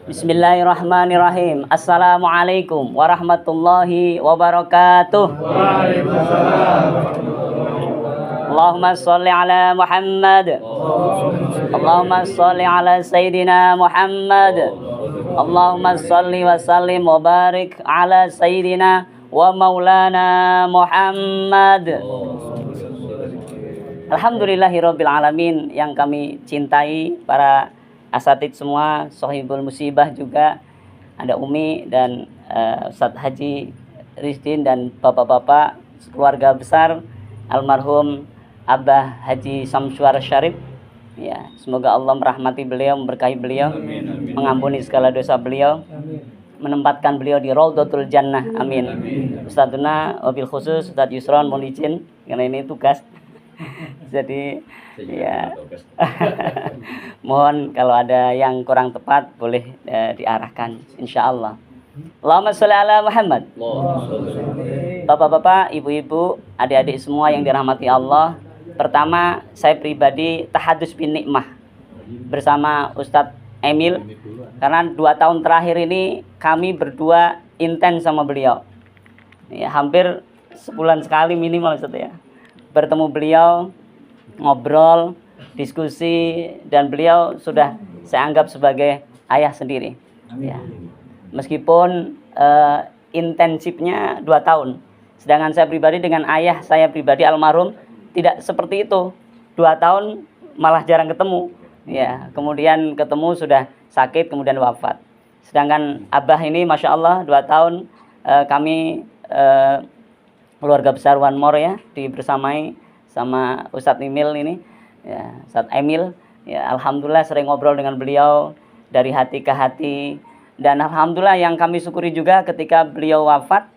Bismillahirrahmanirrahim. Assalamualaikum warahmatullahi wabarakatuh. Allahumma sholli ala Muhammad. Allahumma sholli ala Sayyidina Muhammad. Allahumma sholli wa sallim wa barik ala Sayyidina wa maulana Muhammad. Alhamdulillahirabbil alamin, yang kami cintai para asatid semua, Sohibul Musibah juga, ada Umi dan Ustadz Haji Rizkin dan bapak-bapak keluarga besar almarhum Abah Haji Samsuar Syarif. Ya, semoga Allah merahmati beliau, memberkahi beliau, amin. Mengampuni segala dosa beliau, amin. Menempatkan beliau di Raudhatul Jannah, amin. Ustadzuna wabil khusus Ustadz Yusron mohon izin karena ini tugas. Jadi ya mohon kalau ada yang kurang tepat boleh diarahkan insyaallah. Allahumma sholli ala Muhammad. Bapak-bapak, ibu-ibu, adik-adik semua yang dirahmati Allah. Pertama, saya pribadi tahadus bin nikmah bersama Ustadz Emil, karena 2 tahun terakhir ini kami berdua intens sama beliau. Ya, hampir sebulan sekali minimal Ustadz ya. Bertemu beliau, ngobrol, diskusi, dan beliau sudah saya anggap sebagai ayah sendiri. Ya. Meskipun intensifnya 2 tahun, sedangkan saya pribadi dengan ayah saya pribadi almarhum tidak seperti itu. 2 tahun malah jarang ketemu. Ya, kemudian ketemu sudah sakit, kemudian wafat. Sedangkan Abah ini, masya Allah, 2 tahun kami keluarga besar One More ya, dibersamai sama Ustadz Emil ini, ya, Ustadz Emil, ya, alhamdulillah sering ngobrol dengan beliau dari hati ke hati, dan alhamdulillah yang kami syukuri juga ketika beliau wafat,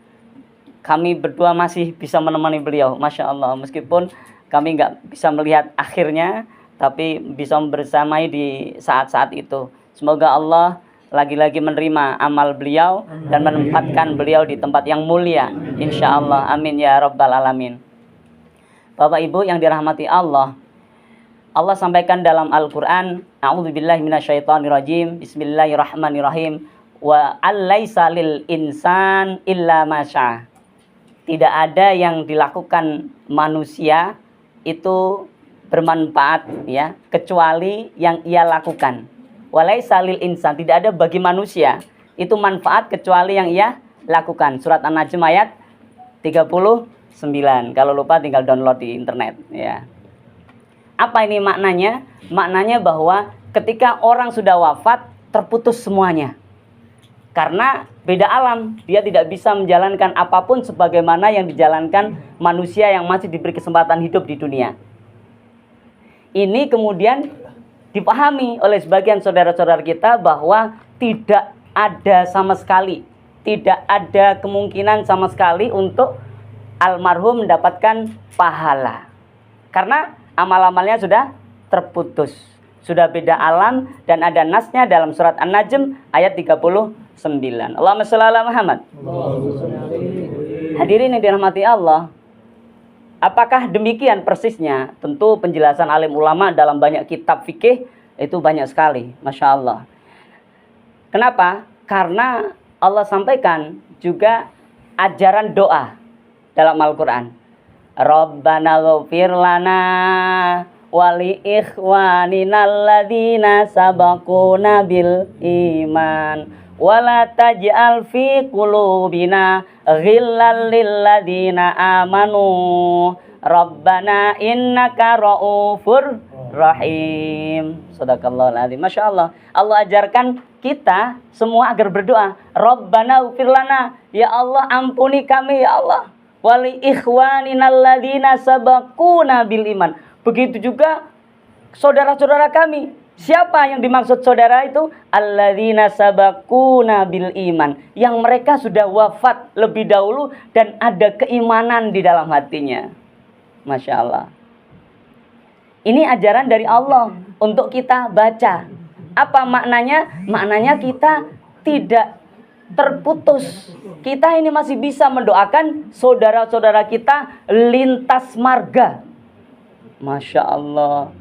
kami berdua masih bisa menemani beliau, masya Allah, meskipun kami nggak bisa melihat akhirnya, tapi bisa bersamai di saat-saat itu. Semoga Allah lagi-lagi menerima amal beliau dan menempatkan beliau di tempat yang mulia, insya Allah, amin ya rabbal alamin. Bapak Ibu yang dirahmati Allah, Allah sampaikan dalam Al-Quran, a'udzubillahi minasyaitonirrajim, bismillahirrahmanirrahim, wa allaisa lil insan illa masya. Tidak ada yang dilakukan manusia itu bermanfaat ya, kecuali yang ia lakukan. Walaisa lil insan, tidak ada bagi manusia itu manfaat kecuali yang ia lakukan. Surat An-Najm ayat 39. Kalau lupa tinggal download di internet ya. Apa ini maknanya? Maknanya bahwa ketika orang sudah wafat, terputus semuanya. Karena beda alam, dia tidak bisa menjalankan apapun sebagaimana yang dijalankan manusia yang masih diberi kesempatan hidup di dunia. Ini kemudian dipahami oleh sebagian saudara-saudara kita bahwa tidak ada sama sekali, tidak ada kemungkinan sama sekali untuk almarhum mendapatkan pahala. Karena amal-amalnya sudah terputus, sudah beda alam, dan ada nasnya dalam surat An-Najm ayat 39. Allahumma sholli ala Muhammad. Hadirin yang dirahmati Allah, apakah demikian persisnya? Tentu penjelasan alim ulama dalam banyak kitab fikih itu banyak sekali, masya Allah. Kenapa? Karena Allah sampaikan juga ajaran doa dalam Al-Quran. Rabbana ghafir lana wali ikhwanina alladhina sabaquna bil iman wala taj'al fi qulubina ghillan lil ladzina amanu rabbana innaka raufur rahim. Shadaqallahul azim. Masya Allah, Allah ajarkan kita semua agar berdoa, Rabbana ghfir lana, ya Allah ampuni kami ya Allah, wali ikhwanina alladzina sabaquna bil iman. Begitu juga saudara-saudara kami. Siapa yang dimaksud saudara itu? Alladzina sabaquna bil iman, yang mereka sudah wafat lebih dahulu dan ada keimanan di dalam hatinya. Masya Allah. Ini ajaran dari Allah untuk kita baca. Apa maknanya? Maknanya kita tidak terputus. Kita ini masih bisa mendoakan saudara-saudara kita lintas marga. Masya Allah.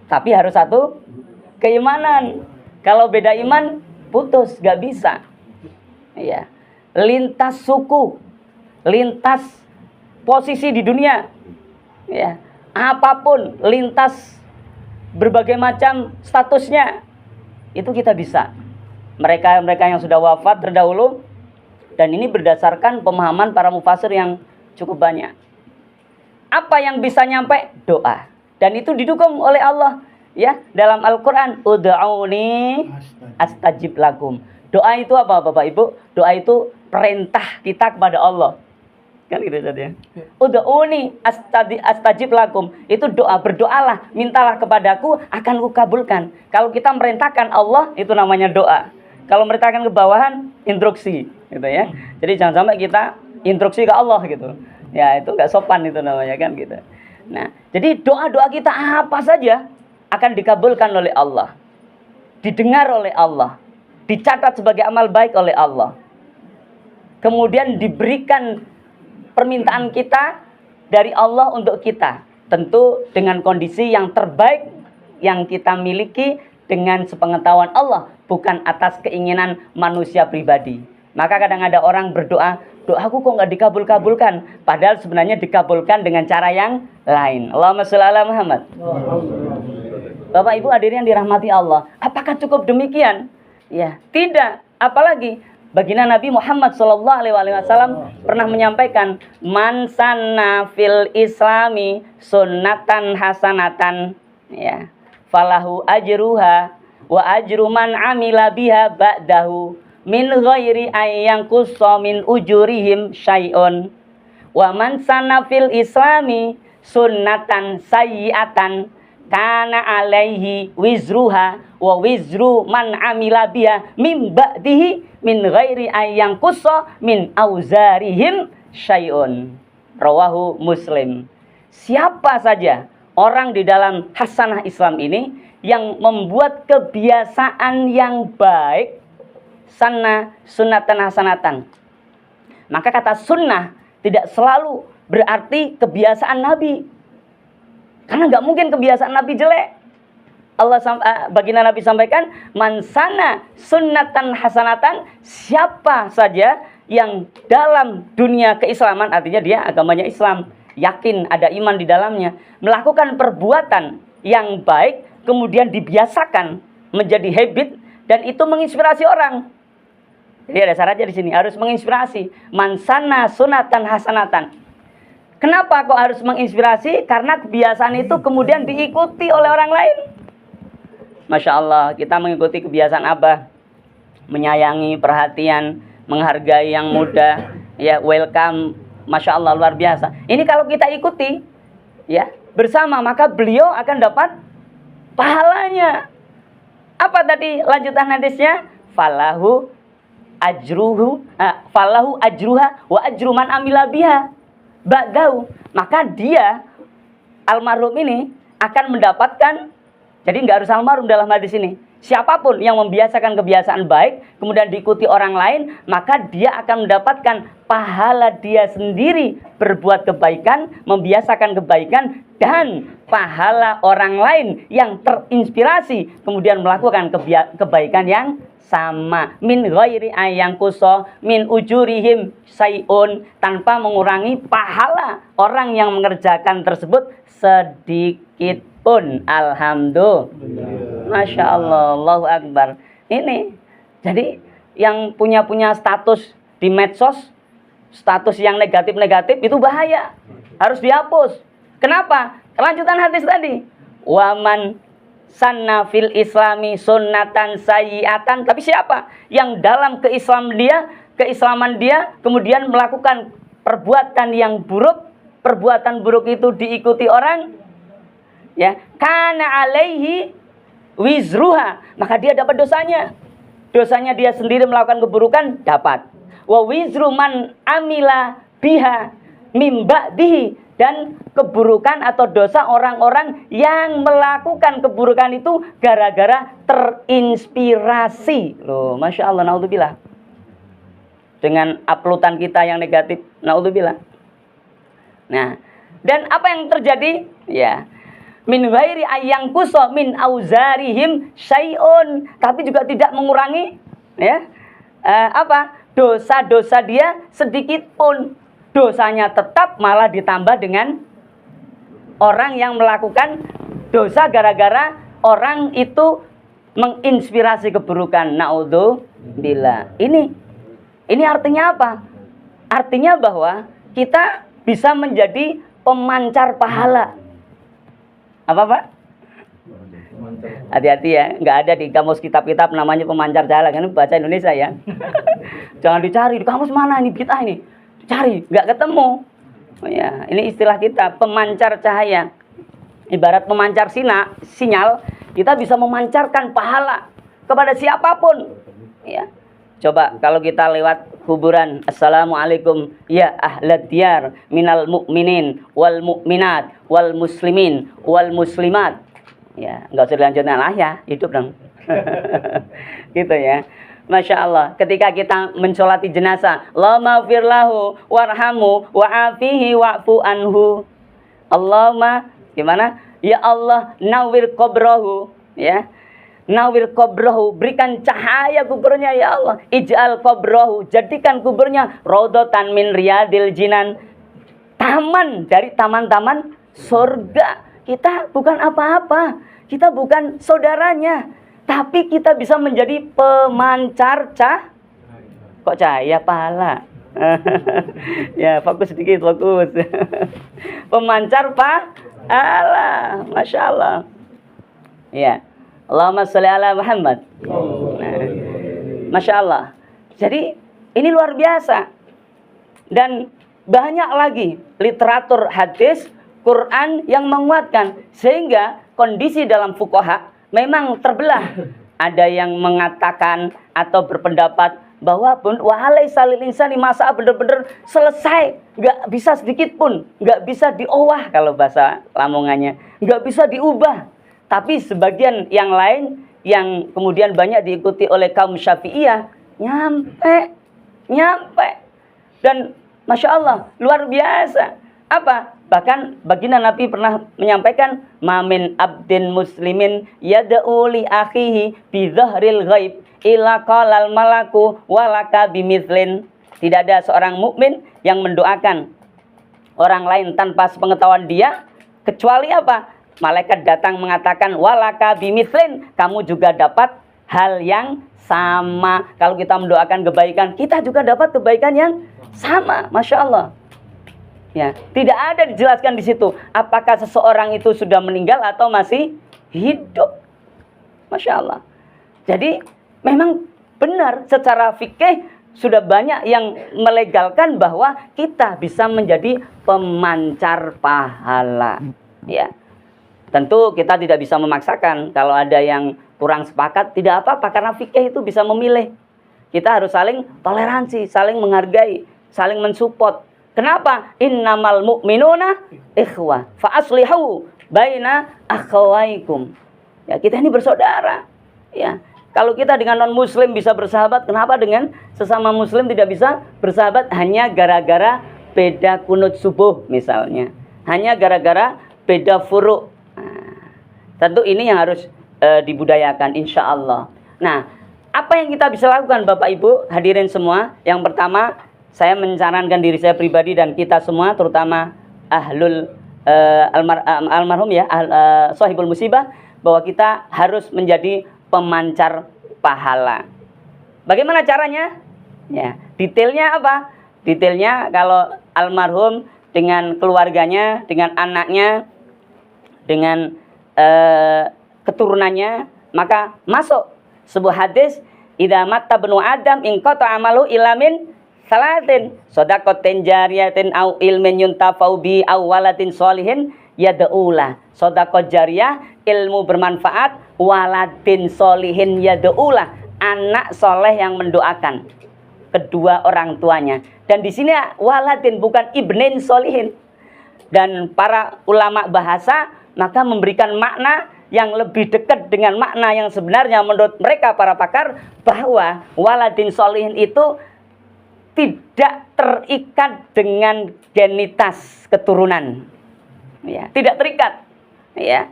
Tapi harus satu keimanan. Kalau beda iman, putus, gak bisa. Ya. Lintas suku, lintas posisi di dunia, ya, apapun, lintas berbagai macam statusnya, itu kita bisa. Mereka yang sudah wafat terdahulu, dan ini berdasarkan pemahaman para mufasir yang cukup banyak. Apa yang bisa nyampe? Doa. Dan itu didukung oleh Allah, ya, dalam Al-Qur'an, ud'auni astajib lakum. Doa itu apa, Bapak Ibu? Doa itu perintah kita kepada Allah. Kan gitu saja. Ud'auni astajib lakum. Itu doa, berdoalah, mintalah kepadaku, akan kukabulkan. Kalau kita merintahkan Allah, itu namanya doa. Kalau merintahkan ke bawahan, instruksi, gitu ya. Jadi jangan sampai kita instruksi ke Allah gitu. Ya, itu enggak sopan itu namanya, kan gitu. Nah, jadi doa-doa kita apa saja akan dikabulkan oleh Allah. Didengar oleh Allah. Dicatat sebagai amal baik oleh Allah. Kemudian diberikan permintaan kita dari Allah untuk kita. Tentu dengan kondisi yang terbaik yang kita miliki dengan sepengetahuan Allah, bukan atas keinginan manusia pribadi. Maka kadang ada orang berdoa, doaku kok nggak dikabul-kabulkan, padahal sebenarnya dikabulkan dengan cara yang lain. Allahumma sholli ala Muhammad. Bapak Ibu hadirin yang dirahmati Allah, apakah cukup demikian? Ya, tidak. Apalagi baginda Nabi Muhammad SAW pernah menyampaikan, man sanna fil islami sunnatan hasanatan, ya, falahu ajruha wa ajru man amila biha ba'dahu min ghairi ayyang kussa min ujurihim syai'un, wa man sanna fil islami sunnatan sayyi'atan kana alaihi wizruha wa wizru man amila biha min ba'dihi min ghairi ayyang kussa min auzarihim syai'un. Rawahu Muslim. Siapa saja orang di dalam hasanah Islam ini yang membuat kebiasaan yang baik, sanna sunnatan hasanatan. Maka kata sunnah tidak selalu berarti kebiasaan Nabi. Karena nggak mungkin kebiasaan Nabi jelek. Baginda Nabi sampaikan, man sana sunnatan hasanatan, siapa saja yang dalam dunia keislaman, artinya dia agamanya Islam, yakin ada iman di dalamnya, melakukan perbuatan yang baik, kemudian dibiasakan menjadi habit, dan itu menginspirasi orang. Jadi ada syaratnya di sini, harus menginspirasi. Man sana sunnatan hasanatan. Kenapa kok harus menginspirasi? Karena kebiasaan itu kemudian diikuti oleh orang lain. Masya Allah, kita mengikuti kebiasaan Abah, menyayangi, perhatian, menghargai yang muda, ya, welcome, Masya Allah, luar biasa. Ini kalau kita ikuti, ya, bersama, maka beliau akan dapat pahalanya. Apa tadi lanjutan hadisnya? Falahu ajruha wa ajru man amila biha ba'dahu. Maka dia, almarhum ini, akan mendapatkan, jadi nggak harus almarhum dalam hadis ini, siapapun yang membiasakan kebiasaan baik kemudian diikuti orang lain, maka dia akan mendapatkan pahala dia sendiri berbuat kebaikan, membiasakan kebaikan, dan pahala orang lain yang terinspirasi kemudian melakukan kebaikan yang sama, min ghairi ayyang kuso min ujurihim sayun, tanpa mengurangi pahala orang yang mengerjakan tersebut sedikit pun. Alhamdulillah. Masya Allah, Allahu Akbar. Ini jadi yang punya status di medsos, status yang negatif-negatif itu bahaya, harus dihapus. Kenapa? Kelanjutan hadis tadi, waman sanna fil islami sunnatan sayyi'atan. Tapi siapa yang dalam keislaman dia kemudian melakukan perbuatan yang buruk, perbuatan buruk itu diikuti orang, ya, kana alaihi wizruha, maka dia dapat dosanya. Dosanya dia sendiri melakukan keburukan, dapat. Wa wizru man amila biha mim ba'dihi, dan keburukan atau dosa orang-orang yang melakukan keburukan itu gara-gara terinspirasi. Loh, Masya Allah, naudzubillah, dengan uploadan kita yang negatif, naudzubillah. Nah, dan apa yang terjadi? Ya, min ghairi ayyang kuso min auzarihim syai'un, tapi juga tidak mengurangi ya dosa-dosa dia sedikit pun. Dosanya tetap malah ditambah dengan orang yang melakukan dosa gara-gara orang itu menginspirasi keburukan. Naudzubillah. Ini artinya apa? Artinya bahwa kita bisa menjadi pemancar pahala. Apa Pak? Hati-hati ya, nggak ada di kamus kitab-kitab namanya pemancar pahala. Kan baca Indonesia ya. Jangan dicari di kamus mana ini bid'ah ini. Cari, nggak ketemu. Ya, ini istilah kita pemancar cahaya. Ibarat pemancar sinyal, kita bisa memancarkan pahala kepada siapapun. Ya. Coba kalau kita lewat kuburan, assalamualaikum ya ahlad diyar minal mu'minin wal mu'minat wal muslimin wal muslimat. Ya, enggak usah dilanjutkan lah ya, hidup dong. Gitu ya. Masya Allah, ketika kita mensolati jenazah, Allahumma firlahu warhamu wa'afihi wa'fu anhu. Allahumma gimana? Ya Allah, nawwir qabrahu, ya. Nawwir qabrahu, berikan cahaya kuburnya ya Allah. Ij'al qabrahu, jadikan kuburnya raudhatan min riyadil jinan, taman dari taman-taman surga. Kita bukan apa-apa, kita bukan saudaranya, tapi kita bisa menjadi pemancar kok cahaya pahala. Ya, fokus sedikit, fokus. Pemancar pahala, Masya Allah. Ya, Allahumma sholli ala Muhammad. Nah, Masya Allah. Jadi ini luar biasa. Dan banyak lagi literatur hadis, Quran yang menguatkan. Sehingga kondisi dalam fuqaha memang terbelah. Ada yang mengatakan atau berpendapat bahwa walaisa lil insani masa benar-benar selesai, nggak bisa sedikit pun, nggak bisa diowah kalau bahasa Lamongannya, nggak bisa diubah. Tapi sebagian yang lain yang kemudian banyak diikuti oleh kaum Syafi'iyah nyampe. Dan Masya Allah, luar biasa. Apa? Bahkan baginda Nabi pernah menyampaikan, mamin abdin muslimin yad'u li akhihi bi dhahril ghaib ila qalal malaku walaka bimithlin. Tidak ada seorang mukmin yang mendoakan orang lain tanpa sepengetahuan dia, kecuali apa? Malaikat datang mengatakan walaka bimithlin, kamu juga dapat hal yang sama. Kalau kita mendoakan kebaikan, kita juga dapat kebaikan yang sama. Masya Allah. Ya, tidak ada dijelaskan di situ apakah seseorang itu sudah meninggal atau masih hidup. Masya Allah. Jadi memang benar secara fikih sudah banyak yang melegalkan bahwa kita bisa menjadi pemancar pahala. Ya, tentu kita tidak bisa memaksakan. Kalau ada yang kurang sepakat, tidak apa-apa, karena fikih itu bisa memilih. Kita harus saling toleransi, saling menghargai, saling mensupport. Kenapa? Innamal mu'minuna ikhwah fa aslihu baina akhawaikum. Ya, kita ini bersaudara. Ya, kalau kita dengan non muslim bisa bersahabat, kenapa dengan sesama muslim tidak bisa bersahabat hanya gara-gara beda kunut subuh misalnya, hanya gara-gara beda furu'. Nah, tentu ini yang harus dibudayakan insya Allah. Nah, apa yang kita bisa lakukan Bapak Ibu hadirin semua? Yang pertama, saya menyarankan diri saya pribadi dan kita semua, terutama ahlul almarhum ya, sahibul musibah, bahwa kita harus menjadi pemancar pahala. Bagaimana caranya? Ya, detailnya apa? Detailnya kalau almarhum dengan keluarganya, dengan anaknya, dengan keturunannya, maka masuk sebuah hadis, idza matta ibnu adam in qata amalu ilamin salatin shadaqatin jariyatin au ilmin yuntafau bi au waladin sholihin yad'ulah. Shadaqah jariyah, ilmu bermanfaat, waladin sholihin yad'ulah, anak soleh yang mendoakan kedua orang tuanya. Dan di sini waladin bukan ibnin sholihin. Dan para ulama bahasa maka memberikan makna yang lebih dekat dengan makna yang sebenarnya menurut mereka para pakar, bahwa waladin sholihin itu tidak terikat dengan genitas keturunan, ya, tidak terikat. Ya.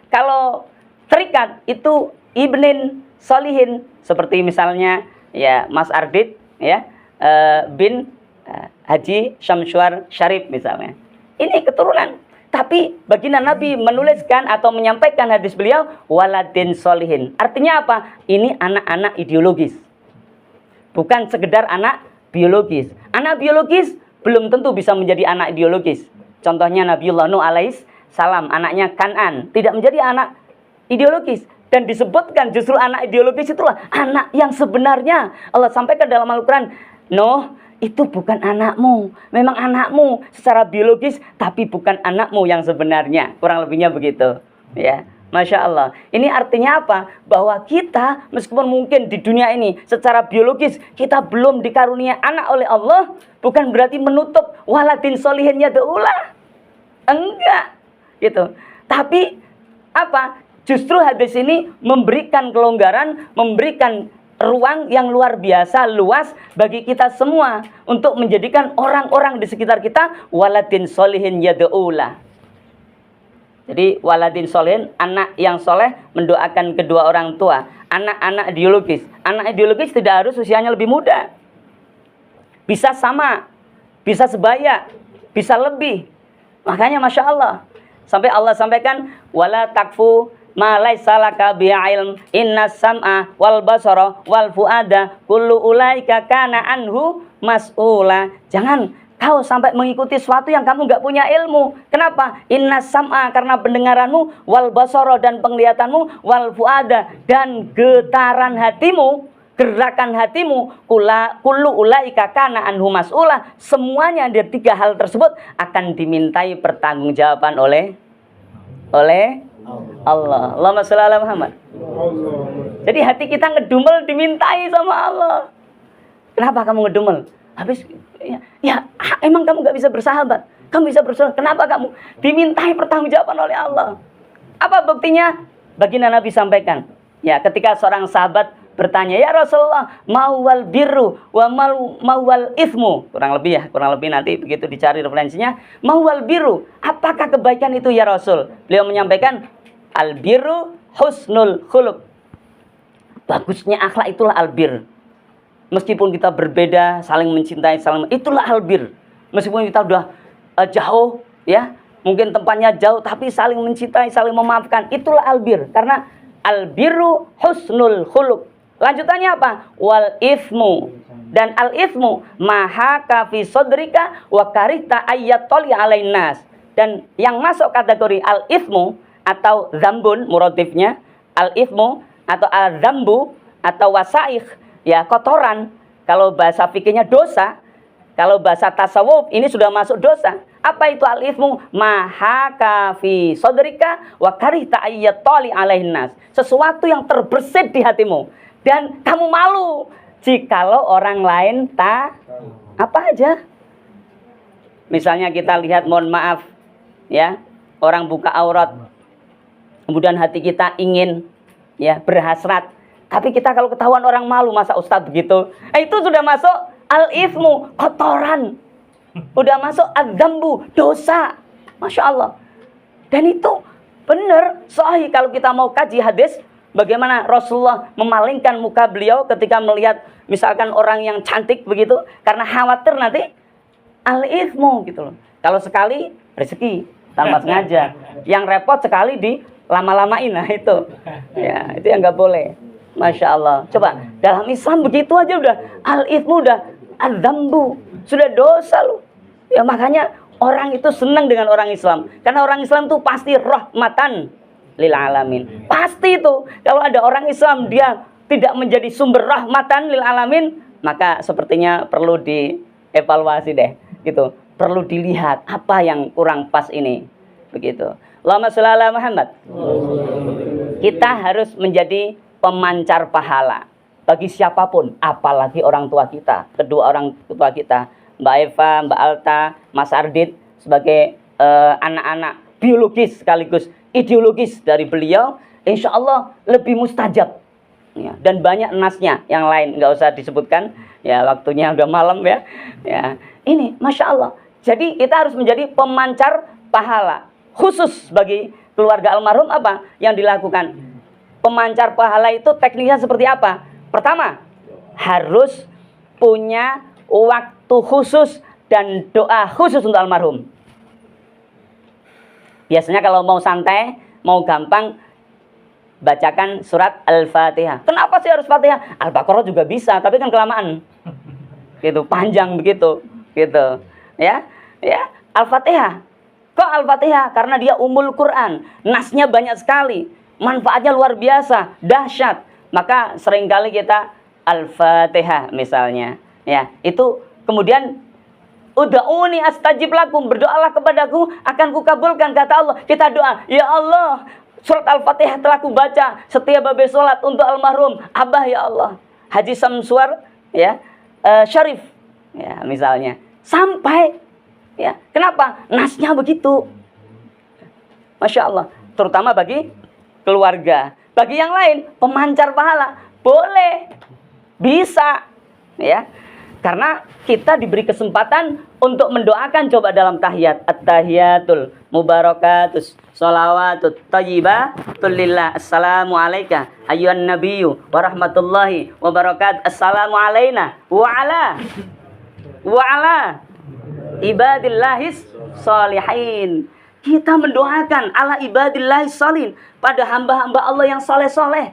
Kalau terikat itu ibnin solihin, seperti misalnya ya Mas Ardit ya bin Haji Syamsuar Syarif misalnya. Ini keturunan. Tapi baginda Nabi menuliskan atau menyampaikan hadis beliau waladin solihin. Artinya apa? Ini anak-anak ideologis. Bukan sekedar anak biologis. Anak biologis belum tentu bisa menjadi anak ideologis. Contohnya Nabiullah Nuh alaihis salam, anaknya Kan'an, tidak menjadi anak ideologis. Dan disebutkan justru anak ideologis itulah anak yang sebenarnya. Allah sampaikan dalam Al-Quran, Nuh, itu bukan anakmu. Memang anakmu secara biologis, tapi bukan anakmu yang sebenarnya. Kurang lebihnya begitu. Ya, Masya Allah. Ini artinya apa? Bahwa kita, meskipun mungkin di dunia ini secara biologis kita belum dikarunia anak oleh Allah, bukan berarti menutup waladin solihin yad'ulah. Enggak. Gitu. Tapi apa? Justru hadis ini memberikan kelonggaran, memberikan ruang yang luar biasa luas bagi kita semua untuk menjadikan orang-orang di sekitar kita waladin solihin yad'ulah. Jadi waladin solihin, anak yang soleh mendoakan kedua orang tua. Anak-anak ideologis. Anak ideologis tidak harus usianya lebih muda. Bisa sama, bisa sebaya, bisa lebih. Makanya Masya Allah. Sampai Allah sampaikan wala takfu ma laisa laka bi'ilm innas sam'a wal basara wal fuada kullu ulaika kana anhu mas'ula. Jangan kau sampai mengikuti sesuatu yang kamu nggak punya ilmu. Kenapa? Innas sam'a, karena pendengaranmu, wal basara, dan penglihatanmu, wal fuada, dan getaran hatimu, gerakan hatimu, kullu ulaika kana anhu mas'ula. Semuanya dari tiga hal tersebut akan dimintai pertanggungjawaban oleh Allah. Allahumma sholli ala Muhammad. Jadi hati kita ngedumel dimintai sama Allah. Kenapa kamu ngedumel? Habis ya emang kamu gak bisa bersahabat. Kamu bisa bersahabat. Kenapa kamu dimintai pertanggungjawaban oleh Allah? Apa buktinya? Baginda Nabi sampaikan. Ya, ketika seorang sahabat bertanya, "Ya Rasulullah, mauwal birru wa mauwal ismu?" Kurang lebih nanti begitu dicari referensinya. Mauwal birru, apakah kebaikan itu ya Rasul? Beliau menyampaikan, al birru husnul khuluq. Bagusnya akhlak itulah albir. Meskipun kita berbeda, saling mencintai, itulah albir. Meskipun kita udah jauh, ya, mungkin tempatnya jauh, tapi saling mencintai, saling memaafkan, itulah albir. Karena albirru husnul khuluq. Lanjutannya apa? Wal ismu, dan al ismu mahaka fi sodrika wa karita ayyatoli alainas. Dan yang masuk kategori al ismu atau zambun, muradifnya al ismu atau al zambu atau wasaikh, ya, kotoran. Kalau bahasa fikihnya dosa, kalau bahasa tasawuf ini sudah masuk dosa. Apa itu al-ithmu? Mahaka fi sodrika wa karihta ayyatoli alainas. Sesuatu yang terbersit di hatimu dan kamu malu jikalau orang lain tak apa aja. Misalnya kita lihat, mohon maaf ya, orang buka aurat, kemudian hati kita ingin, ya, berhasrat. Tapi kita kalau ketahuan orang malu, masa Ustadz begitu? Itu sudah masuk al-ithmu, kotoran. Udah masuk adzambu, dosa. Masya Allah. Dan itu benar, sahih kalau kita mau kaji hadis, bagaimana Rasulullah memalingkan muka beliau ketika melihat misalkan orang yang cantik begitu, karena khawatir nanti al-ithmu gitu loh. Kalau sekali rezeki tanpa sengaja, yang repot sekali di lama-lamain, nah itu. Ya, itu yang nggak boleh. Masya Allah. Coba dalam Islam begitu aja udah al-ithmu, udah adzambu, sudah dosa loh. Ya makanya orang itu senang dengan orang Islam, karena orang Islam tuh pasti rahmatan lil alamin. Pasti itu kalau ada orang Islam dia tidak menjadi sumber rahmatan lil alamin, maka sepertinya perlu dievaluasi deh gitu. Perlu dilihat apa yang kurang pas ini. Begitu. Allahumma sholli ala Muhammad. Kita harus menjadi pemancar pahala bagi siapapun, apalagi orang tua kita, kedua orang tua kita, Mbak Eva, Mbak Alta, Mas Ardit, sebagai anak-anak biologis sekaligus ideologis dari beliau, insya Allah lebih mustajab. Ya, dan banyak nasnya yang lain, nggak usah disebutkan, ya, waktunya udah malam ya. Ya, ini Masya Allah. Jadi kita harus menjadi pemancar pahala khusus bagi keluarga almarhum apa yang dilakukan? Pemancar pahala itu tekniknya seperti apa? Pertama, harus punya waktu khusus dan doa khusus untuk almarhum. Biasanya kalau mau santai, mau gampang, bacakan surat Al-Fatihah. Kenapa sih harus Fatihah? Al-Baqarah juga bisa, tapi kan kelamaan. Gitu, panjang begitu, gitu. Ya, Al-Fatihah. Kok Al-Fatihah? Karena dia umul Quran. Nasnya banyak sekali. Manfaatnya luar biasa, dahsyat. Maka seringkali kita Al-Fatihah misalnya. Ya, itu kemudian ud'uni astajib lakum, berdoalah kepadaku akan kukabulkan, kata Allah. Kita doa, ya Allah, surat Al-Fatihah telah kubaca setiap habis sholat untuk almarhum Abah ya Allah, Haji Samsuar ya, Syarif ya misalnya. Sampai ya, kenapa? Nasnya begitu. Masya Allah, terutama bagi keluarga. Bagi yang lain, pemancar pahala boleh, bisa ya. Karena kita diberi kesempatan untuk mendoakan, coba dalam tahiyat, at-tahiyatul mubarakatus sholawatut thayyibatul lillah, assalamu alayka ayyuhan nabiyyu wa rahmatullahi wa barakatuh, assalamu alayna wa ala ibadillahis sholihin. Kita mendoakan ala ibadillahis sholihin, pada hamba-hamba Allah yang soleh-soleh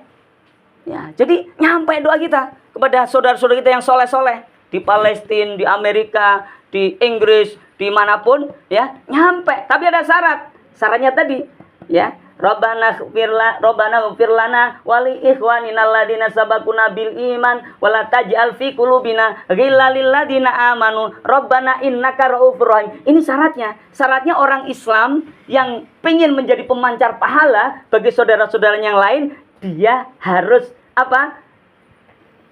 ya. Jadi nyampe doa kita kepada saudara-saudara kita yang soleh-soleh di Palestina, di Amerika, di Inggris, dimanapun ya, nyampe. Tapi ada syarat. Syaratnya tadi ya, Rabbana ighfir lana wali ikhwanina alladziina sabaquna bil iman wala taj'al fi qulubina ghillan lil ladzina amanu Rabbana innaka ra'ufur rahim. Ini syaratnya. Syaratnya orang Islam yang ingin menjadi pemancar pahala bagi saudara-saudaranya yang lain, dia harus apa?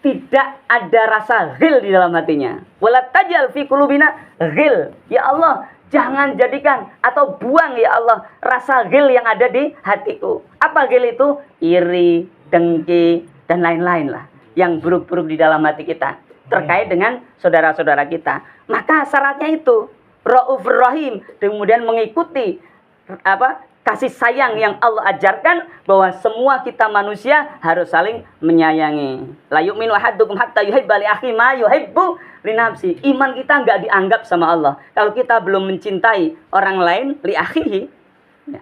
Tidak ada rasa ghil di dalam hatinya. Wala tajal fi qulubina ghil. Ya Allah, jangan jadikan atau buang ya Allah rasa ghil yang ada di hatiku. Apa ghil itu? Iri, dengki, dan lain-lain lah. Yang buruk-buruk di dalam hati kita terkait dengan saudara-saudara kita. Maka syaratnya itu Ra'ufur Rahim, kemudian mengikuti apa? Kasih sayang yang Allah ajarkan, bahwa semua kita manusia harus saling menyayangi. La yu'minu ahadukum hatta yuhibba li akhihi ma yuhibbu li nafsi. Iman kita enggak dianggap sama Allah kalau kita belum mencintai orang lain, li akhihi.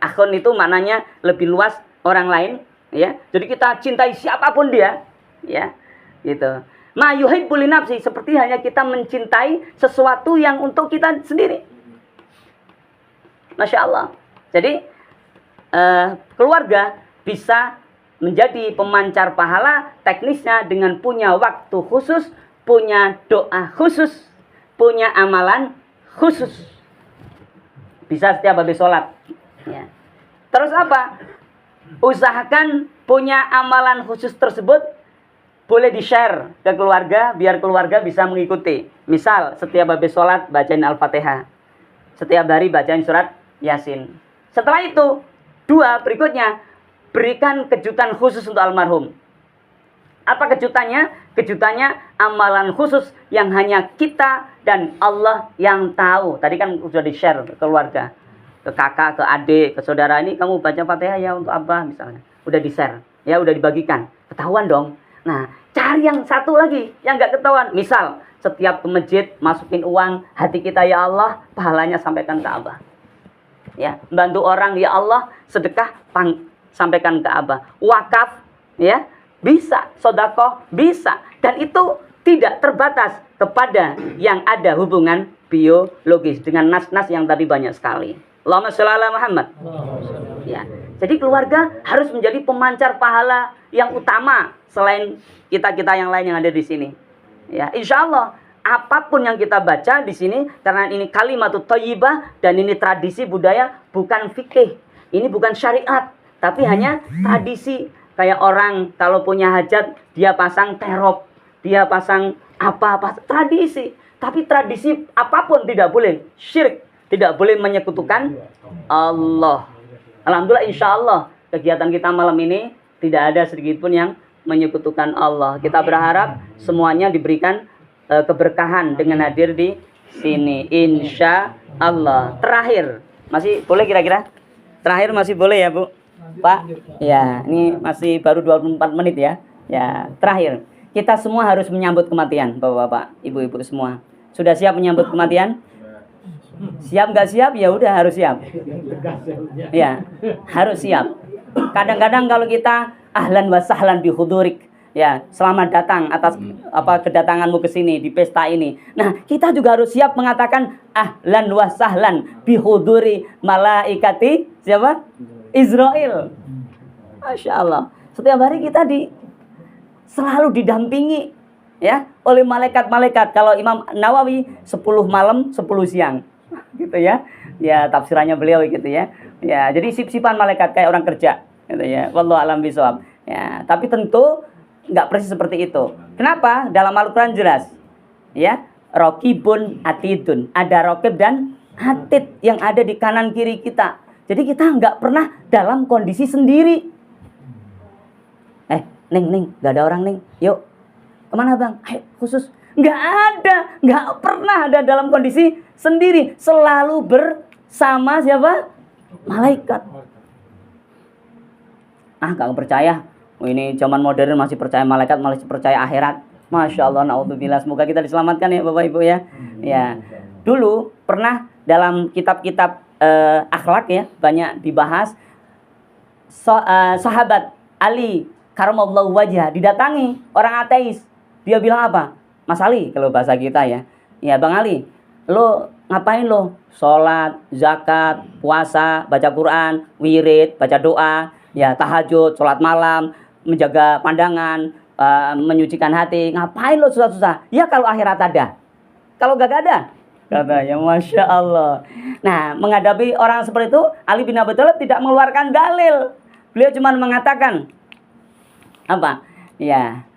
Akhun itu maknanya lebih luas, orang lain ya. Jadi kita cintai siapapun dia ya. Gitu. Ma yuhibbu li nafsi, seperti hanya kita mencintai sesuatu yang untuk kita sendiri. Masya Allah. Jadi keluarga bisa menjadi pemancar pahala teknisnya dengan punya waktu khusus, punya doa khusus, punya amalan khusus. Bisa setiap habis sholat ya. Terus apa? Usahakan punya amalan khusus tersebut boleh di-share ke keluarga, biar keluarga bisa mengikuti. Misal setiap habis sholat bacain Al-Fatihah, setiap hari bacain surat Yasin. Setelah itu, dua, berikutnya, berikan kejutan khusus untuk almarhum. Apa kejutannya? Kejutannya amalan khusus yang hanya kita dan Allah yang tahu. Tadi kan sudah di-share ke keluarga, ke kakak, ke adik, ke saudara. Ini kamu baca Fatihah ya untuk Abah misalnya. Udah di-share, ya udah dibagikan. Ketahuan dong. Nah, cari yang satu lagi yang nggak ketahuan. Misal, setiap ke masjid masukin uang, hati kita ya Allah, pahalanya sampaikan ke Abah. Ya, bantu orang ya Allah, sedekah sampaikan ke Abah. Wakaf ya bisa, sedekah bisa, dan itu tidak terbatas kepada yang ada hubungan biologis dengan nas-nas yang tadi banyak sekali. Allahumma sholli ala Muhammad. Ya, jadi keluarga harus menjadi pemancar pahala yang utama selain kita-kita yang lain yang ada di sini. Ya, insya Allah apapun yang kita baca di sini, karena ini kalimatut thayyibah dan ini tradisi budaya, bukan fikih. Ini bukan syariat, tapi hanya tradisi. Kayak orang kalau punya hajat, dia pasang terop, dia pasang apa-apa, tradisi. Tapi tradisi apapun tidak boleh syirik, tidak boleh menyekutukan Allah. Alhamdulillah, insya Allah kegiatan kita malam ini tidak ada sedikit pun yang menyekutukan Allah. Kita berharap semuanya diberikan keberkahan dengan hadir di sini, insya Allah. Terakhir, masih boleh kira-kira? Terakhir masih boleh ya, Bu? Pak? Ya, ini masih baru 24 menit ya. Ya, terakhir. Kita semua harus menyambut kematian, Bapak-bapak, Ibu-ibu semua. Sudah siap menyambut kematian? Siap nggak siap? Ya udah harus siap. Ya, harus siap. Kadang-kadang kalau kita ahlan wa sahlan bi hudurik, ya, selamat datang atas kedatanganmu ke sini di pesta ini. Nah, kita juga harus siap mengatakan ahlan wa sahlan bi huduri malaikati siapa? Israel. Masya Allah. Setiap hari kita selalu didampingi ya oleh malaikat-malaikat. Kalau Imam Nawawi 10 malam 10 siang gitu ya. Ya tafsirannya beliau gitu ya. Ya, jadi sip-sipan malaikat kayak orang kerja gitu ya. Wallahu a'lam bishawab. Ya, tapi tentu nggak persis seperti itu. Kenapa? Dalam Al-Qur'an jelas. Ya, raqibun atidun. Ada raqib dan atid yang ada di kanan kiri kita. Jadi kita nggak pernah dalam kondisi sendiri. Ning, nggak ada orang, Ning. Yuk, kemana bang? Ayo, khusus. Nggak ada, nggak pernah ada dalam kondisi sendiri. Selalu bersama siapa? Malaikat. Kalau percaya, ini zaman modern masih percaya malaikat, masih percaya akhirat. Masya Allah, naudzubillah. Semoga kita diselamatkan ya Bapak Ibu ya. Ya, dulu pernah dalam kitab-kitab akhlak ya banyak dibahas. Sahabat Ali karamallahu wajah didatangi orang ateis. Dia bilang apa? Mas Ali kalau bahasa kita ya. Ya Bang Ali, lo ngapain lo? Sholat, zakat, puasa, baca Quran, wirid, baca doa, ya tahajud, sholat malam, menjaga pandangan, menyucikan hati. Ngapain lo susah-susah? Ya kalau akhirat ada. Kalau gak ada, katanya Masya Allah. Nah, menghadapi orang seperti itu, Ali bin Abi Thalib tidak mengeluarkan dalil. Beliau cuma mengatakan apa? Ya,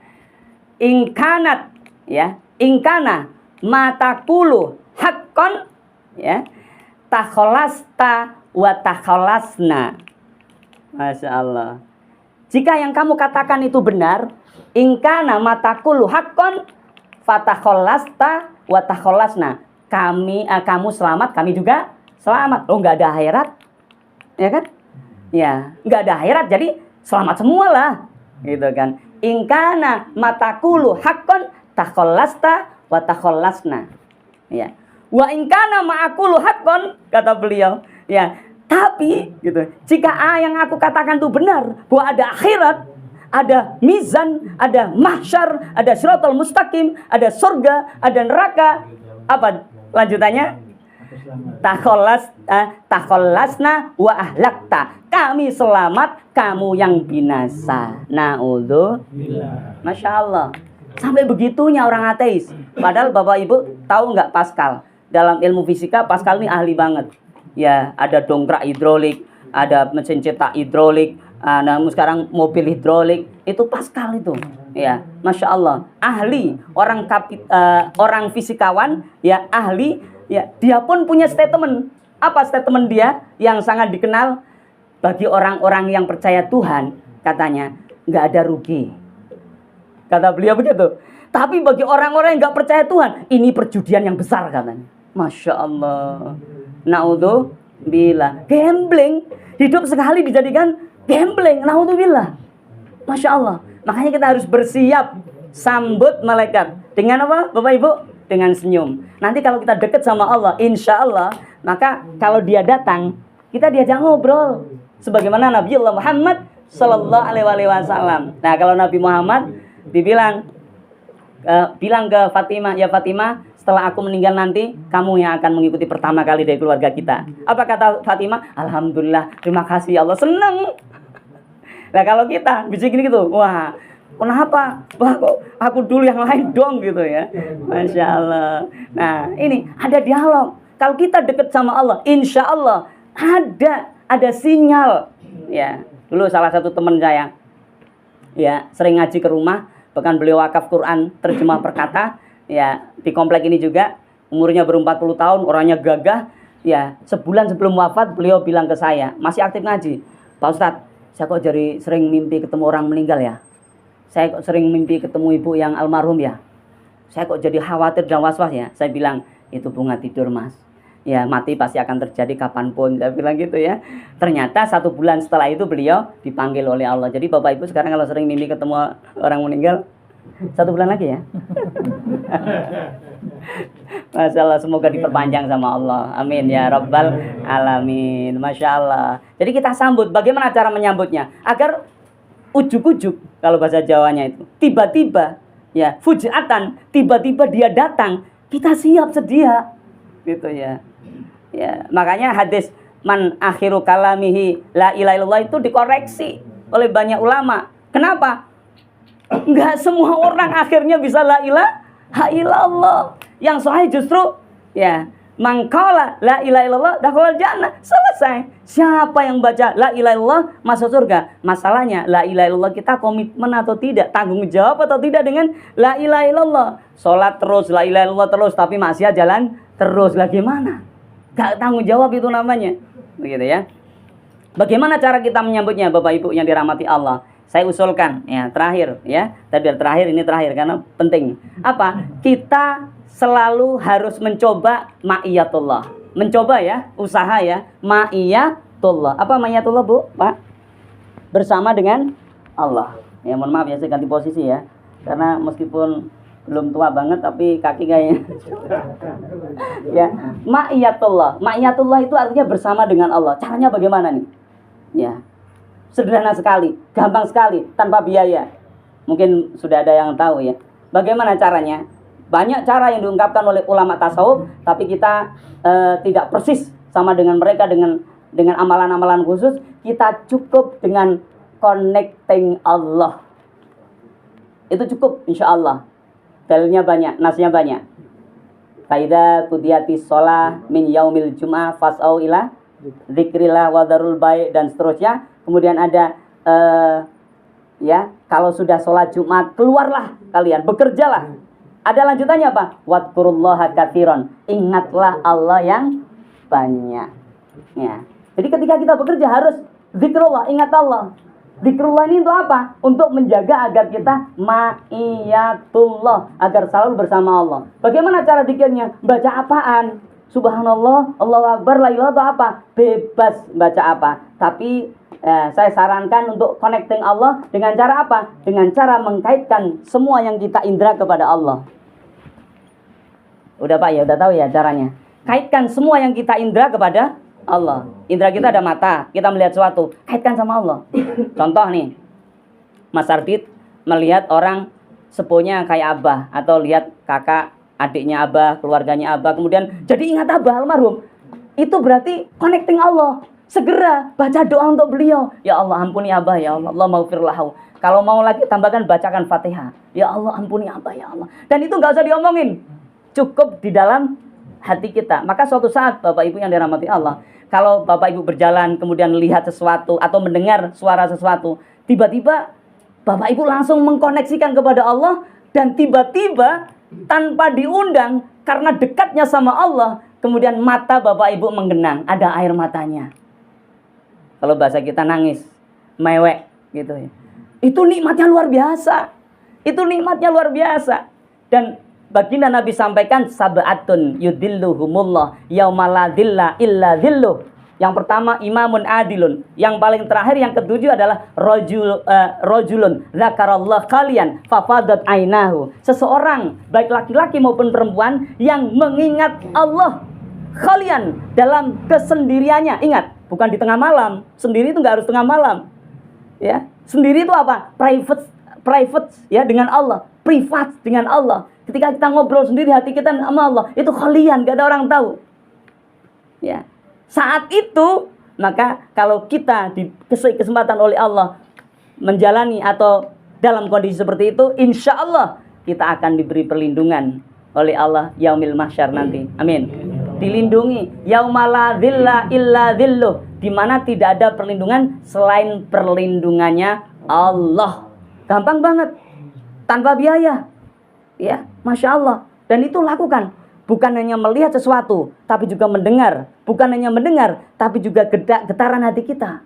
ingkanat, ya, ingkana matakulu hakkon, ya, takholasta wa takholasna. Masya Allah. Jika yang kamu katakan itu benar, ingkana matakulu hakkon fatakholasta wa takholasna. Kamu selamat, kami juga selamat. Oh, nggak ada akhirat, ya kan? Ya, nggak ada akhirat, jadi selamat semua lah, gitu kan? Ingkana matakulu hakkon takholasta wa takholasna. Ya. Wa ingkana ma'akulu hakkon, kata beliau. Ya, tapi gitu. Jika yang aku katakan itu benar, bahwa ada akhirat, ada mizan, ada mahsyar, ada siratal mustaqim, ada surga, ada neraka. Apa lanjutannya? Takhollasna wa ahlakta. Kami selamat, kamu yang binasa. Na'udzubillah. Masya Allah. Sampai begitunya orang ateis. Padahal Bapak Ibu tahu nggak Pascal? Dalam ilmu fisika Pascal ini ahli banget. Ya, ada dongkrak hidrolik, ada mesin cetak hidrolik, sekarang mobil hidrolik. Itu Pascal itu. Ya, Masya Allah. Ahli, orang fisikawan, ya ahli. Ya, dia pun punya statement. Apa statement dia yang sangat dikenal bagi orang-orang yang percaya Tuhan? Katanya, nggak ada rugi. Kata beliau begitu. Tapi bagi orang-orang yang nggak percaya Tuhan, ini perjudian yang besar katanya. Masya Allah. Naudzubillah. Gambling. Hidup sekali dijadikan gambling. Naudzubillah. Masya Allah. Makanya kita harus bersiap sambut malaikat. Dengan apa Bapak Ibu? Dengan senyum. Nanti kalau kita dekat sama Allah, insya Allah, maka kalau dia datang, kita diajak ngobrol. Sebagaimana Nabi Allah Muhammad Sallallahu Alaihi Wasallam. Nah, kalau Nabi Muhammad dibilang, bilang ke Fatimah, ya Fatimah, setelah aku meninggal nanti, kamu yang akan mengikuti pertama kali dari keluarga kita. Apa kata Fatimah? Alhamdulillah, terima kasih Allah, senang. Nah, kalau kita bisa gini gitu, wah, kenapa? Wah, kok aku dulu yang lain dong gitu ya. Masya Allah. Nah, ini ada dialog. Kalau kita dekat sama Allah, insya Allah ada sinyal. Ya, dulu salah satu teman saya, ya sering ngaji ke rumah, bahkan beliau wakaf Quran terjemah perkata. Ya, di komplek ini juga, umurnya baru 40 tahun, orangnya gagah. Ya, sebulan sebelum wafat beliau bilang ke saya, masih aktif ngaji, Pak Ustadz, saya kok jadi sering mimpi ketemu orang meninggal ya. Saya kok sering mimpi ketemu ibu yang almarhum ya. Saya kok jadi khawatir dan was-was ya. Saya bilang, itu bunga tidur mas. Ya mati pasti akan terjadi kapanpun, saya bilang gitu ya. Ternyata 1 bulan setelah itu beliau dipanggil oleh Allah. Jadi Bapak Ibu sekarang kalau sering mimpi ketemu orang meninggal, 1 bulan lagi ya. Masya Allah, semoga diperpanjang sama Allah. Amin ya Rabbal Alamin. Masya Allah. Jadi kita sambut. Bagaimana cara menyambutnya? Agar ujuk-ujuk, kalau bahasa Jawanya itu, tiba-tiba, ya, fujiatan, tiba-tiba dia datang, kita siap sedia, gitu ya. Ya, makanya hadis man akhiru kalamihi la ilaha illallah itu dikoreksi oleh banyak ulama. Kenapa? Enggak semua orang akhirnya bisa la ilaha illallah. Yang sahih justru ya, mangkala la ilaha illallah dakhalal jannah. Selesai. Siapa yang baca la ilaha illallah masuk surga. Masalahnya la ilaha illallah kita komitmen atau tidak, tanggung jawab atau tidak dengan la ilaha illallah. Salat terus la ilaha illallah terus tapi maksiat jalan terus, lah gimana? Gak tanggung jawab itu namanya. Begitu ya. Bagaimana cara kita menyambutnya Bapak Ibu yang dirahmati Allah? Saya usulkan ya, terakhir ya. Tapi terakhir ini terakhir karena penting. Apa? Kita selalu harus mencoba ma'iyatullah. Mencoba ya, usaha ya, ma'iyatullah. Apa ma'iyatullah, Bu? Pak? Bersama dengan Allah. Ya mohon maaf ya, saya ganti posisi ya. Karena meskipun belum tua banget tapi kaki kayaknya. Ya, ma'iyatullah. Ma'iyatullah itu artinya bersama dengan Allah. Caranya bagaimana nih? Ya. Sederhana sekali, gampang sekali, tanpa biaya. Mungkin sudah ada yang tahu ya. Bagaimana caranya? Banyak cara yang diungkapkan oleh ulama tasawuf, tapi kita tidak persis sama dengan mereka dengan amalan-amalan khusus. Kita cukup dengan connecting Allah. Itu cukup insya Allah. Dalilnya banyak, nasnya banyak. Faida kudiyatis sholah min yaumil jum'ah fas'au ila dzikrillah wa darul bai' dan seterusnya. Kemudian ada ya, kalau sudah sholat Jumat keluarlah kalian, bekerjalah. Ada lanjutannya apa? Wadkurullaha katsiran. Ingatlah Allah yang banyak. Ya. Jadi ketika kita bekerja harus zikrullah, ingat Allah. Zikrullah ini untuk apa? Untuk menjaga agar kita ma'iyatullah, agar selalu bersama Allah. Bagaimana cara zikirnya? Baca apaan? Subhanallah, Allahu Akbar, la ilaha atau apa? Bebas baca apa. Tapi saya sarankan untuk connecting Allah dengan cara apa? Dengan cara mengkaitkan semua yang kita indra kepada Allah. Udah Pak ya, udah tahu ya caranya. Kaitkan semua yang kita indra kepada Allah. Indra kita ada mata, kita melihat sesuatu, kaitkan sama Allah. Contoh nih, Mas Ardit melihat orang sepuhnya kayak Abah, atau lihat kakak, adiknya Abah, keluarganya Abah, kemudian jadi ingat Abah almarhum. Itu berarti connecting Allah. Segera baca doa untuk beliau. Ya Allah ampuni Abah, ya Allah, Allah maghfir lahu. Kalau mau lagi tambahkan bacakan Fatihah. Ya Allah ampuni Abah, ya Allah. Dan itu gak usah diomongin, cukup di dalam hati kita. Maka suatu saat Bapak Ibu yang dirahmati Allah, kalau Bapak Ibu berjalan kemudian melihat sesuatu atau mendengar suara sesuatu, tiba-tiba Bapak Ibu langsung mengkoneksikan kepada Allah, dan tiba-tiba tanpa diundang karena dekatnya sama Allah, kemudian mata Bapak Ibu menggenang, ada air matanya. Kalau bahasa kita nangis, mewek gitu ya. Itu nikmatnya luar biasa. Itu nikmatnya luar biasa. Dan baginda Nabi sampaikan sab'atun yudilluhumullah yaumala dhilla illa dhilluh. Yang pertama imamun adilun. Yang paling terakhir yang ketujuh adalah rojulun zakarallah kalian fafadat ainahu. Seseorang baik laki-laki maupun perempuan yang mengingat Allah kalian dalam kesendiriannya. Ingat, bukan di tengah malam. Sendiri itu nggak harus tengah malam. Ya, sendiri itu apa? Private ya dengan Allah, privat dengan Allah. Ketika kita ngobrol sendiri hati kita sama Allah, itu kalian, gak ada orang tahu. Ya. Saat itu, maka kalau kita dikasih kesempatan oleh Allah menjalani atau dalam kondisi seperti itu, insya Allah kita akan diberi perlindungan oleh Allah yaumil mahsyar nanti. Amin. Dilindungi yaumala dhilla illa dhilluh, di mana tidak ada perlindungan selain perlindungannya Allah. Gampang banget, tanpa biaya. Ya, Masya Allah. Dan itu lakukan. Bukan hanya melihat sesuatu, tapi juga mendengar. Bukan hanya mendengar, tapi juga getaran hati kita.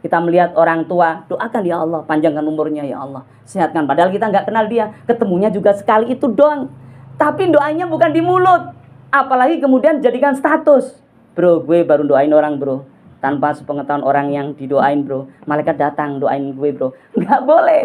Kita melihat orang tua, doakan ya Allah, panjangkan umurnya ya Allah, sehatkan. Padahal kita nggak kenal dia, ketemunya juga sekali itu doang. Tapi doanya bukan di mulut, Apalagi kemudian jadikan status. Bro, gue baru doain orang bro, tanpa sepengetahuan orang yang didoain bro. Malaikat datang doain gue bro. Nggak boleh.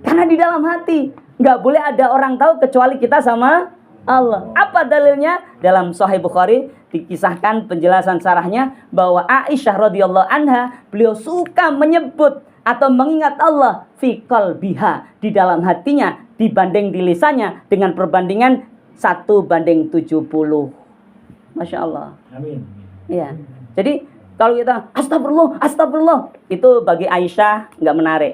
Karena di dalam hati. Nggak boleh ada orang tahu kecuali kita sama Allah. Apa dalilnya? Dalam Sahih Bukhari dikisahkan penjelasan syarahnya bahwa Aisyah radhiyallahu anha, beliau suka menyebut atau mengingat Allah fi qalbiha, di dalam hatinya, dibanding di lisannya, dengan perbandingan 1:70. Masya Allah. Amin. Iya. Jadi kalau kita astagfirullah, astagfirullah, itu bagi Aisyah nggak menarik.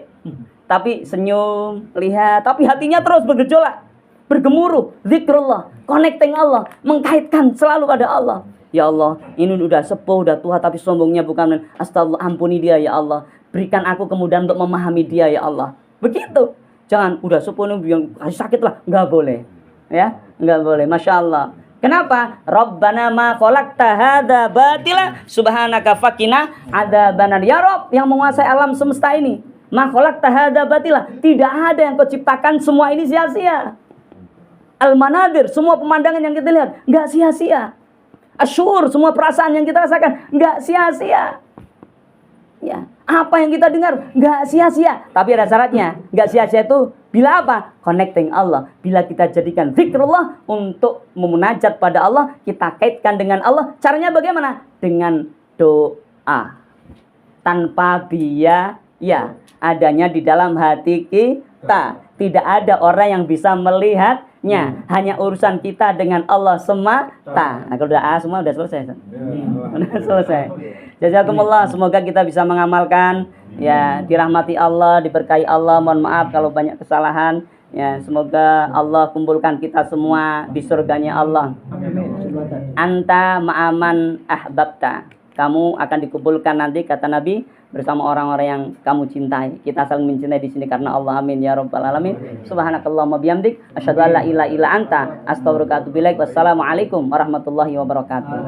Tapi senyum, lihat, tapi hatinya terus bergejolak, bergemuruh, zikrullah, connecting Allah, mengkaitkan selalu pada Allah. Ya Allah, ini udah sepuh, udah tua, tapi sombongnya bukan. Astagfirullah, ampuni dia ya Allah. Berikan aku kemudahan untuk memahami dia ya Allah. Begitu. Jangan udah sepuh yang sakit lah, nggak boleh. Ya, nggak boleh. Masya Allah. Kenapa? Rabbana ma khalaqta hadza batila subhanaka faqina adzabannar. Ya Rabb yang menguasai alam semesta ini, ma khalaqta hadza batila, tidak ada yang kau ciptakan semua ini sia-sia. Al-manadir, semua pemandangan yang kita lihat nggak sia-sia. Asyur, semua perasaan yang kita rasakan nggak sia-sia. Ya, apa yang kita dengar nggak sia-sia. Tapi ada syaratnya. Nggak sia-sia itu bila apa? Connecting Allah. Bila kita jadikan zikrullah untuk memunajat pada Allah, kita kaitkan dengan Allah. Caranya bagaimana? Dengan doa. Tanpa biaya. Adanya di dalam hati kita. Tidak ada orang yang bisa melihatnya. Hanya urusan kita dengan Allah semata. Nah, kalau doa semua udah selesai. Udah selesai. Jazakumullah, semoga kita bisa mengamalkan, ya, dirahmati Allah, diberkahi Allah. Mohon maaf kalau banyak kesalahan, ya, semoga Allah kumpulkan kita semua di surganya Allah. Anta ma'aman ahbabta, kamu akan dikumpulkan nanti, kata Nabi, bersama orang-orang yang kamu cintai. Kita saling mencintai di sini karena Allah. Amin ya rabbal alamin. Subhanakallahumma bihamdik, asyhadu an la ilaha illa anta, astaghfiruka wa atubu ilaik. Wassalamualaikum warahmatullahi wabarakatuh.